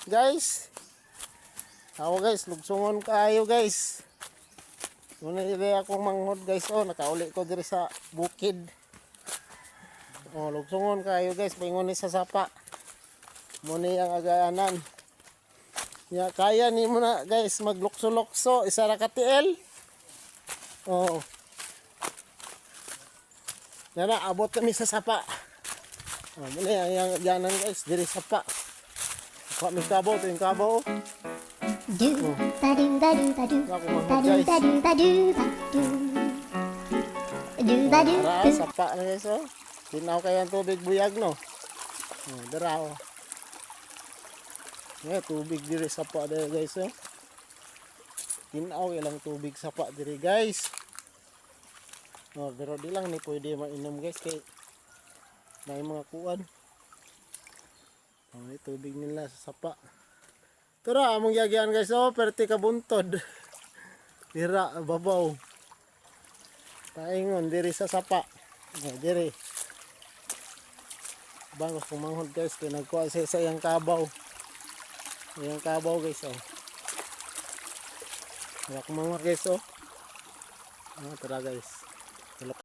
guys. Ako guys, lugsongon kayo guys. Muna diri akong manghod guys. Oh, nakauli ko diri sa bukid. Oh, lugsongon kayo guys, paingon ni sa sapa. Muna ang agayanan. Ya, kaya ni mo na guys maglukso-lukso, isa ra ka tiil. Oh. Nara, abot kami sa sapa. Oh, muna ang agayanan guys, diri sapa. Sapa mi kabaw, to yung kabaw. Do ba do ba do ba do Ako ba manghod do guys. ba do ba do ba do ba do Tara, sapa na guys oh. Tinaw kayo ang tubig buyag no. Oh, dara oh. Nga tubig diri sapa diri guys oh. Tinaw ilang tubig sapa diri guys. Oh, pero di lang ni pwede mainom guys kay may mga kuan. Oh, may tubig nila sa sapa. Tara, among yagyan guys oh, perti ka buntod. Tira, babaw. Paingon diri sa sapa. Oh, diri. Bangos kumanghod guys, kaya nagkuha sa iyang kabaw. Iyang kabaw guys oh. Wala kumanghod guys oh. Ah, tara guys.